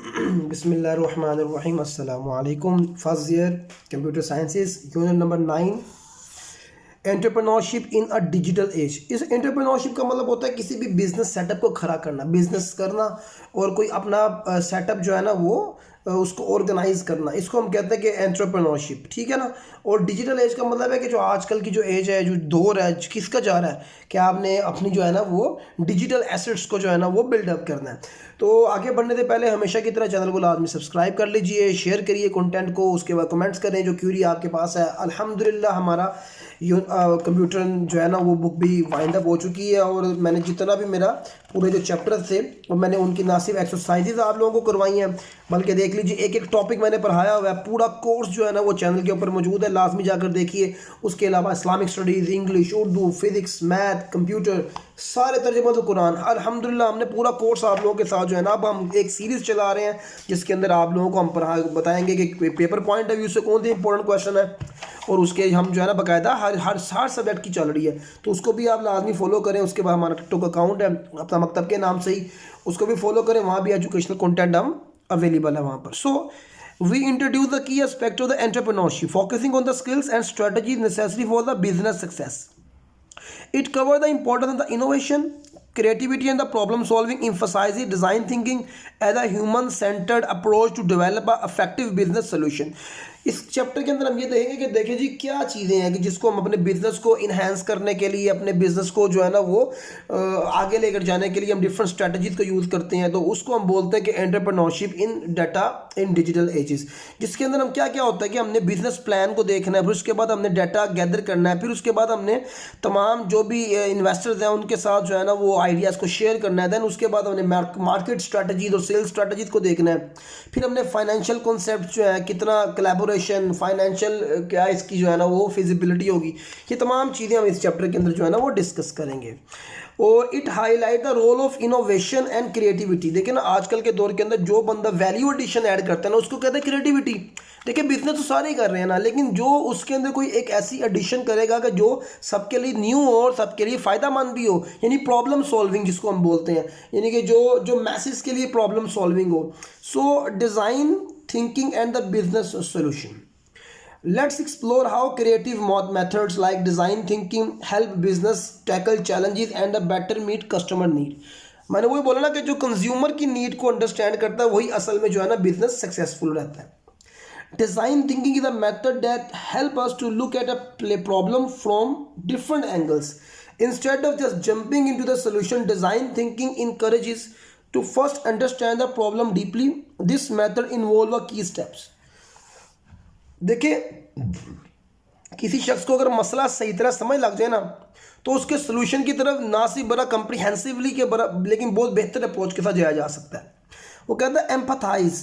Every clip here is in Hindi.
बिस्मिल्लाहिर्रहमानिर्रहीम अस्सलामु अलैकुम। First year computer sciences, unit number 9, entrepreneurship in a digital age. इस एंटरप्रेन्योरशिप का मतलब होता है किसी भी बिजनेस सेटअप को खड़ा करना, बिजनेस करना और कोई अपना सेटअप जो है ना वो उसको ऑर्गेनाइज करना। इसको हम कहते हैं कि एंटरप्रेन्योरशिप, ठीक है ना। और डिजिटल एज का मतलब है कि जो आजकल की जो एज है, जो दौर है, किसका जा रहा है कि आपने अपनी जो है ना वो डिजिटल एसेट्स को जो है ना वो बिल्डअप करना है। तो आगे बढ़ने से पहले हमेशा की तरह चैनल को लाजमी सब्सक्राइब कर लीजिए, शेयर करिए कंटेंट को, उसके बाद कमेंट्स करें जो क्यूरी आपके पास है। अल्हम्दुलिल्लाह हमारा कंप्यूटर जो है ना वो बुक भी वाइंड अप हो चुकी है और मैंने जितना भी मेरा पूरे जो चैप्टर थे और मैंने उनकी ना सिर्फ एक्सरसाइजेज आप लोगों को करवाई हैं, बल्कि देख लीजिए एक एक टॉपिक मैंने पढ़ाया हुआ है। पूरा कोर्स जो है ना वो चैनल के ऊपर मौजूद है, लाजमी जाकर देखिए। उसके अलावा Islamic studies, English, Urdu, physics, math, computer, सारे तर्जुमा कुरान, अल्हम्दुलिल्लाह हमने पूरा कोर्स आप लोगों के साथ जो है ना अब हम एक सीरीज़ चला रहे हैं जिसके अंदर आप लोगों को हम बताएंगे कि पेपर पॉइंट ऑफ व्यू से कौन से इंपॉर्टेंट क्वेश्चन है और उसके हम जो है ना बाकायदा हर सब्जेक्ट की चल रही है, तो उसको भी आप लाजमी फॉलो करें। उसके बाद हमारा टिकटॉक अकाउंट है अपना मकतब के नाम से ही, उसको भी फॉलो करें, वहाँ भी एजुकेशनल कंटेंट हम अवेलेबल है वहाँ पर। So we introduce the key aspect of the entrepreneurship focusing on the skills and strategies necessary for the business success. It covers the importance of the innovation, creativity, and the problem solving, emphasizing design thinking as a human centered approach to develop a effective business solution. इस चैप्टर के अंदर हम ये देखेंगे कि देखिए जी क्या चीज़ें हैं कि जिसको हम अपने बिजनेस को इन्हेंस करने के लिए, अपने बिजनेस को जो है ना वो आगे लेकर जाने के लिए हम डिफरेंट स्ट्रेटजीज को यूज़ करते हैं। तो उसको हम बोलते हैं कि entrepreneurship in data in digital ages, जिसके अंदर हम क्या क्या होता है कि हमने बिजनेस प्लान को देखना है, फिर उसके बाद हमने डाटा गैदर करना है, फिर उसके बाद हमने तमाम जो भी इन्वेस्टर्स हैं उनके साथ जो है ना वो आइडियाज़ को शेयर करना है। देन उसके बाद हमने मार्केट स्ट्रेटजीज और सेल्स स्ट्रेटजीज को देखना है। फिर हमने फाइनेंशियल कॉन्सेप्ट जो है, कितना कोलैबोरेशन, फाइनेंशियल क्या इसकी जो है ना वो फिजिबिलिटी होगी, ये तमाम चीज़ें हम इस चैप्टर के अंदर जो है ना वो डिस्कस करेंगे। और it highlight the role of innovation and creativity. देखिए ना आजकल के दौर के अंदर जो बंदा वैल्यू एडिशन ऐड करता है ना उसको कहते हैं क्रिएटिविटी। देखिए बिजनेस तो सारे ही कर रहे हैं ना, लेकिन जो उसके अंदर कोई एक ऐसी एडिशन करेगा कि जो सबके लिए न्यू हो और सबके लिए फ़ायदा मंद भी हो, यानी प्रॉब्लम सॉल्विंग जिसको हम बोलते हैं, यानी कि जो जो मैसेज के लिए प्रॉब्लम सॉल्विंग हो। सो design thinking and the business solution. Let's explore how creative methods like design thinking help business tackle challenges and better meet customer need. मैंने वही बोला ना कि जो कंज्यूमर की नीड को अंडरस्टैंड करता है वही असल में जो है ना बिजनेस सक्सेसफुल रहता है। Design thinking is a method that help us to look at a problem from different angles instead of just jumping into the solution. Design thinking encourages to first understand the problem deeply. This method involve a key steps. देखिए किसी शख्स को अगर मसला सही तरह समझ लग जाए ना तो उसके सोल्यूशन की तरफ ना सिर्फ बड़ा कंप्रीहेंसिवली के बड़ा लेकिन बहुत बेहतर अप्रोच के साथ जाया जा सकता है. वो कहता है empathize.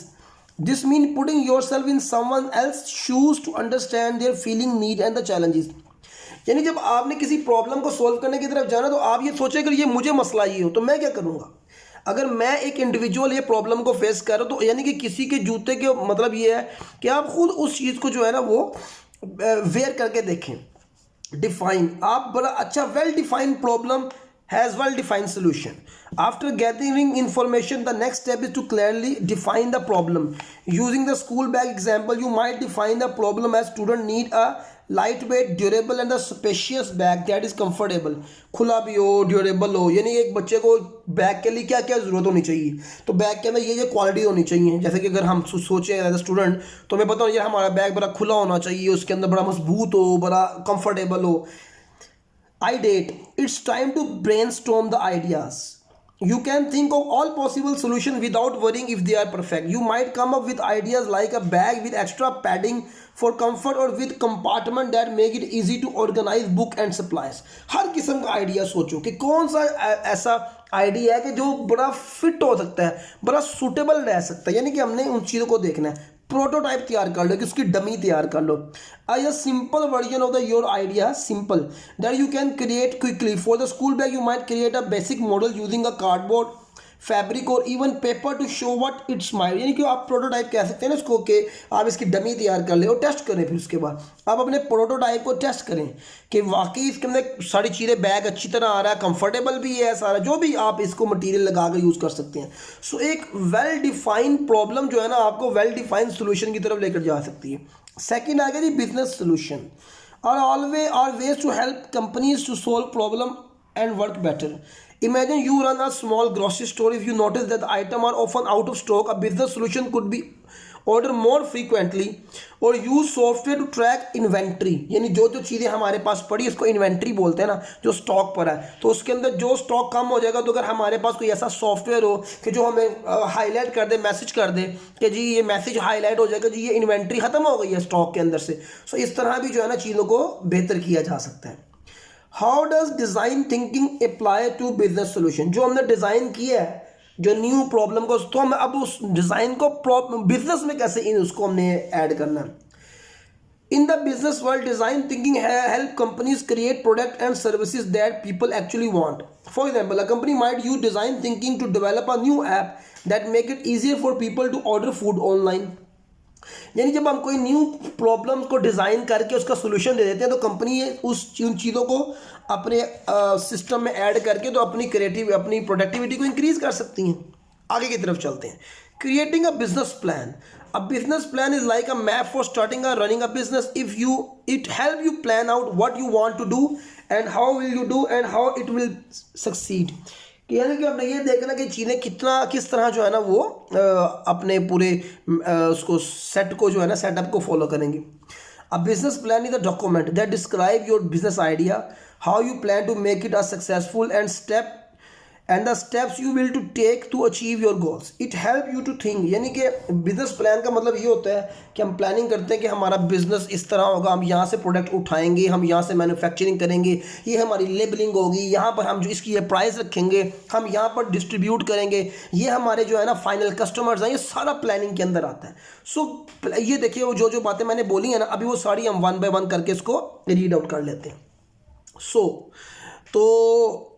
This mean putting yourself in someone else shoes to understand their feeling, need and the challenges. यानी जब आपने किसी प्रॉब्लम को सॉल्व करने की तरफ जाना तो आप ये सोचें अगर ये मुझे मसला ये हो तो मैं क्या करूँगा. अगर मैं एक इंडिविजुअल ये प्रॉब्लम को फेस कर रहा हूँ तो यानी कि किसी के जूते के मतलब ये है कि आप खुद उस चीज़ को जो है ना वो वेयर करके देखें. डिफाइन, आप बड़ा अच्छा well defined problem has well defined solution. After gathering information, the next step is to clearly define the problem. Using the school bag example, you might define the problem as student need a lightweight, durable and a spacious bag that is comfortable. खुला भी हो, ड्यूरेबल हो, यानी एक बच्चे को बैग के लिए क्या क्या ज़रूरत होनी चाहिए. तो बैग के अंदर ये क्वालिटी होनी चाहिए. जैसे कि अगर हम सोचें एज अ स्टूडेंट तो हमें पता हो यार हमारा बैग बड़ा खुला होना चाहिए, उसके अंदर बड़ा मजबूत हो, बड़ा कंफर्टेबल हो. Ideate. It's time to brainstorm the ideas. You can think of all possible solutions without worrying if they are perfect. You might come up with ideas like a bag with extra padding for comfort or with compartment that make it easy to organize book and supplies. हर किस्म का आइडिया सोचो कि कौन सा ऐसा आइडिया है कि जो बड़ा फिट हो सकता है, बड़ा सूटेबल रह सकता है. यानी कि हमने उन चीज़ों को देखना है. प्रोटोटाइप तैयार कर लो कि उसकी डमी तैयार कर लो. A simple version of your idea, simple, that you can create quickly. For the school bag you might create a basic model using a cardboard, fabric और even paper to show what it's made, यानी कि आप प्रोटोटाइप कह सकते हैं ना इसको, कि आप इसकी डमी तैयार कर लें और टेस्ट करें। फिर उसके बाद आप अपने प्रोटोटाइप को टेस्ट करें कि वाकई इसके अंदर सारी चीज़ें, बैग अच्छी तरह आ रहा है, कंफर्टेबल भी है सारा, जो भी आप इसको मटेरियल लगा कर यूज़ कर सकते हैं। सो एक वेल डिफाइंड प्रॉब्लम जो है ना आपको वेल डिफाइंड सोल्यूशन की तरफ लेकर जा सकती है। सेकेंड आ गया जी business solution are ways to help companies to solve problem and work better. Imagine you run a small grocery store. If you notice that the item are often out of stock, a business solution could be order more frequently और use software to track inventory, यानी जो जो चीज़ें हमारे पास पड़ी इसको इन्वेंट्री बोलते हैं ना, जो स्टॉक पर है, तो उसके अंदर जो स्टॉक कम हो जाएगा, तो अगर हमारे पास कोई ऐसा सॉफ्टवेयर हो कि जो हमें हाईलाइट कर दे, मैसेज कर दे कि जी ये मैसेज हाईलाइट हो जाएगा, जी ये इन्वेंट्री खत्म हो गई है स्टॉक के अंदर से। सो इस तरह भी जो है ना चीज़ों को बेहतर किया जा सकता है। How does design thinking apply to business solution, जो हमने डिज़ाइन किया है जो न्यू प्रॉब्लम को, तो हम अब उस डिज़ाइन को बिजनेस में कैसे उसको हमने ऐड करना है। In the business world design thinking help companies create product and services that people actually want. For example, a company might use design thinking to develop a new app that make it easier for people to order food online. यानी जब हम कोई न्यू प्रॉब्लम को डिज़ाइन करके उसका सोल्यूशन दे देते हैं, तो कंपनी उन चीज़ों को अपने सिस्टम में ऐड करके तो अपनी प्रोडक्टिविटी को इंक्रीज कर सकती हैं। आगे की तरफ चलते हैं। Creating a business plan. A business plan is like a map for starting a running a business. It help you plan out what you want to do and how will you do and how it will succeed. कि यानी कि हमने ये देखना कि चीज़ें किस तरह जो है ना वो अपने पूरे उसको सेट को जो है ना सेटअप को फॉलो करेंगे। A business plan is a document that describe your business idea, how you plan to make it a successful and the steps you will to take to achieve your goals. It help you to think, यानी कि बिजनेस प्लान का मतलब ये होता है कि हम प्लानिंग करते हैं कि हमारा बिजनेस इस तरह होगा, हम यहाँ से प्रोडक्ट उठाएंगे, हम यहाँ से मैन्युफैक्चरिंग करेंगे, ये हमारी लेबलिंग होगी, यहाँ पर हम जो इसकी ये प्राइस रखेंगे, हम यहाँ पर डिस्ट्रीब्यूट करेंगे, ये हमारे जो है ना फाइनल कस्टमर्स हैं, ये सारा प्लानिंग के अंदर आता है। सो ये देखिए वो जो बातें मैंने बोली है ना अभी, वो सारी हम वन बाय वन करके इसको रीड आउट कर लेते हैं। तो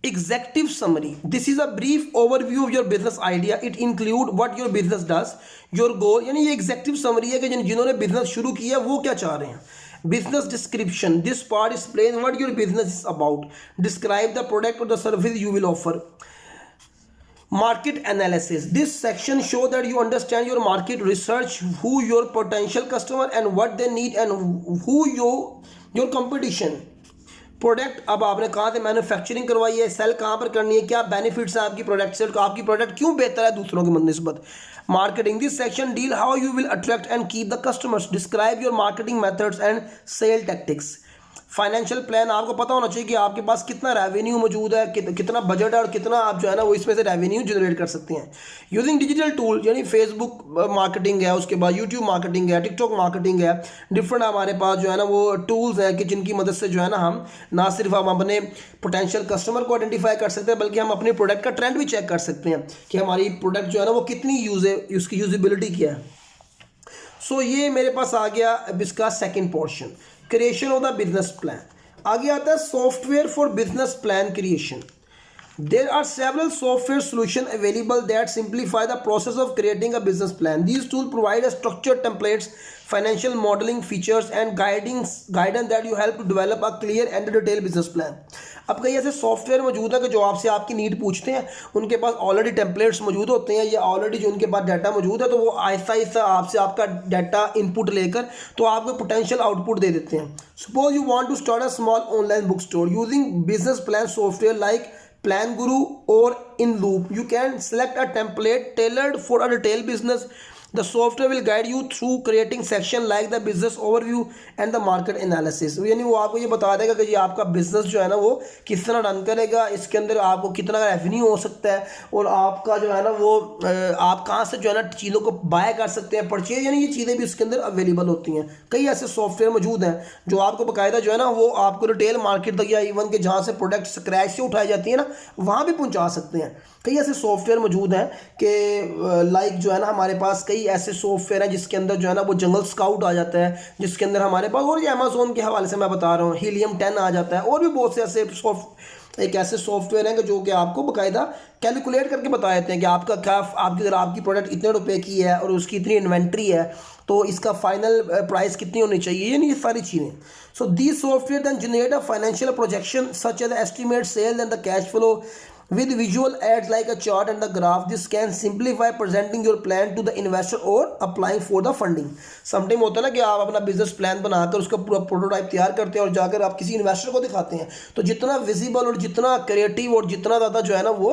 executive summary, this is a brief overview of your business idea. It include what your business does, your goal, यानी ये executive summary है कि जिन्होंने बिजनेस शुरू किया वो क्या चाह रहे हैं। business description, this part explain what your business is about, describe the product or the service you will offer. Market analysis, this section show that you understand your market, research who your potential customer and what they need and who your competition. Product, अब आपने कहाँ से मैन्युफैक्चरिंग करवाई है, सेल कहाँ पर करनी है, क्या बेनिफिट्स है आपकी प्रोडक्ट से, आपकी प्रोडक्ट क्यों बेहतर है दूसरों की निस्बत। Marketing, this section deal how you will attract and keep the customers, describe your marketing methods and sale tactics. Financial plan, आपको पता होना चाहिए कि आपके पास कितना रेवेन्यू मौजूद है, कितना बजट है और कितना आप जो है ना वो इसमें से रेवेन्यू जनरेट कर सकते हैं। यूजिंग डिजिटल टूल, यानी फेसबुक मार्केटिंग है, उसके बाद यूट्यूब मार्केटिंग है, टिकटॉक मार्केटिंग है, डिफरेंट हमारे पास जो है ना वो टूल्स हैं कि जिनकी मदद से जो है ना हम ना सिर्फ हम अपने पोटेंशियल कस्टमर को आइडेंटिफाई कर सकते हैं, बल्कि हम अपने प्रोडक्ट का ट्रेंड भी चेक कर सकते हैं कि हमारी प्रोडक्ट जो है ना वो कितनी उसकी यूजेबिलिटी क्या है। सो ये मेरे पास आ गया अब इसका second portion, creation of the business plan. आगे आता है software for business plan creation. There are several software solutions available that simplify the process of creating a business plan. These tools provide a structured templates, financial modeling features and guidance that you help to develop a clear and detailed business plan. अब कई ऐसे सॉफ्टवेयर मौजूद है कि जो आपसे आपकी नीड पूछते हैं, उनके पास ऑलरेडी टेम्पलेट्स मौजूद होते हैं या ऑलरेडी जो उनके पास डाटा मौजूद है, तो वो आहिस्ता आहिस्ता आपसे आपका डाटा इनपुट लेकर तो आपको पोटेंशियल आउटपुट दे देते हैं। Suppose you want to start a small online book store using business plan software like Plan Guru or in Loop. You can select a template tailored for a retail business. The software will guide you through creating section like the business overview and the market analysis. यानी वो आपको ये बता देगा कि ये आपका बिजनेस जो है ना वो किस तरह रन करेगा, इसके अंदर आपको कितना रेवेन्यू हो सकता है और आपका जो है ना वो आप कहाँ से जो है ना चीज़ों को बाय कर सकते हैं, परचेज, यानी ये चीज़ें भी इसके अंदर अवेलेबल होती हैं। कई ऐसे सॉफ्टवेयर मौजूद हैं जो आपको बाकायदा जो है ना वो आपको रिटेल मार्केट तक या इवन के जहाँ से प्रोडक्ट स्क्रैच से उठाई जाती है ना वहाँ भी पहुँचा सकते हैं। कई ऐसे सॉफ्टवेयर मौजूद हैं कि लाइक जो है ना हमारे पास कई ऐसे सॉफ्टवेयर हैं जिसके अंदर जो है ना वो जंगल स्काउट आ जाता है, जिसके अंदर हमारे पास और ये अमेज़ोन के हवाले से मैं बता रहा हूँ हीलियम 10 आ जाता है, और भी बहुत से ऐसे एक ऐसे सॉफ्टवेयर हैं कि जो कि आपको बाकायदा कैलकुलेट करके बता देते हैं कि आपका क्या, आपकी अगर आपकी प्रोडक्ट इतने रुपए की है और उसकी इतनी इन्वेंट्री है तो इसका फाइनल प्राइस कितनी होनी चाहिए, यानी ये सारी चीज़ें. So this software then generate a financial projection such as estimate sale and the cash flow with visual aids like a chart and a graph. This can simplify presenting your plan to the investor or applying for the funding. Sometime होता है ना कि आप अपना बिजनेस प्लान बनाकर उसका पूरा प्रोटोटाइप तैयार करते हैं और जाकर आप किसी इन्वेस्टर को दिखाते हैं, तो जितना विजिबल और जितना क्रिएटिव और जितना ज़्यादा जो है ना वो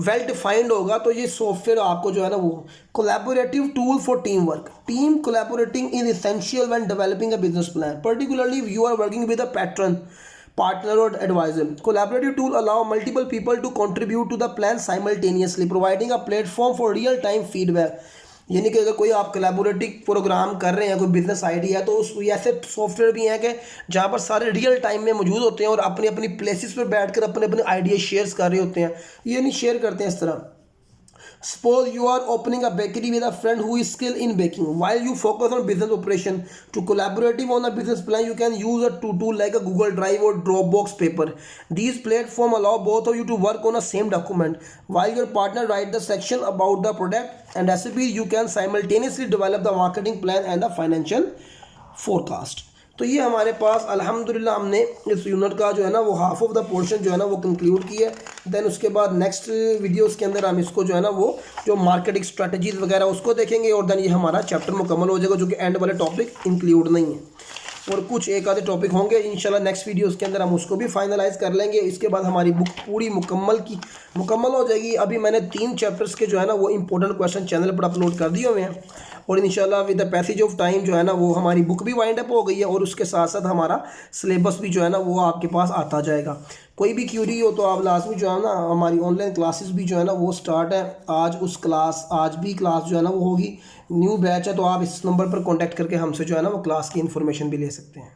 वेल डिफाइंड होगा, तो ये सॉफ्टवेयर आपको जो है ना वो collaborative tool for teamwork. Team collaborating is essential when developing a business plan, particularly if you are working with a partner or advisor. Collaborative tool allow multiple people to contribute to the plan simultaneously, providing a platform for real time feedback. यानी कि अगर कोई आप कोलैबोरेटिव प्रोग्राम कर रहे हैं, कोई बिजनेस आइडिया है, तो उस ऐसे सॉफ्टवेयर भी हैं कि जहाँ पर सारे रियल टाइम में मौजूद होते हैं और अपनी अपनी प्लेसेस पर बैठकर अपने अपने आइडिया शेयर कर रहे होते हैं. ये नहीं शेयर करते हैं इस तरह. Suppose you are opening a bakery with a friend who is skilled in baking. While you focus on business operation, to collaborative on a business plan, you can use a tool like a Google Drive or Dropbox paper. These platforms allow both of you to work on a same document. While your partner write the section about the product and recipe, you can simultaneously develop the marketing plan and the financial forecast. तो ये हमारे पास अल्हम्दुलिल्लाह हमने इस यूनिट का जो है ना वो हाफ ऑफ द पोर्शन जो है ना वो कंक्लूड किया है. देन उसके बाद नेक्स्ट वीडियोस के अंदर हम इसको जो है ना वो जो मार्केटिंग स्ट्रेटजीज वगैरह उसको देखेंगे और देन ये हमारा चैप्टर मुकम्मल हो जाएगा, जो कि एंड वाले टॉपिक इंक्लूड नहीं है और कुछ एक आधे टॉपिक होंगे इंशाल्लाह नेक्स्ट वीडियोस के अंदर हम उसको भी फाइनलाइज कर लेंगे. इसके बाद हमारी बुक पूरी मुकम्मल हो जाएगी. अभी मैंने 3 चैप्टर्स के जो है ना वो इंपॉर्टेंट क्वेश्चन चैनल पर अपलोड कर दिए हुए हैं और इंशाल्लाह with the passage of time जो है ना वो हमारी बुक भी वाइंड अप हो गई है और उसके साथ साथ हमारा सिलेबस भी जो है ना वो आपके पास आता जाएगा. कोई भी क्यूरी हो तो आप लाजमी जो है ना हमारी ऑनलाइन क्लासेस भी जो है ना वो स्टार्ट है. आज भी क्लास जो है ना वो होगी. न्यू बैच है तो आप इस नंबर पर कॉन्टैक्ट करके हमसे जो है ना वो क्लास की इन्फॉर्मेशन भी ले सकते हैं.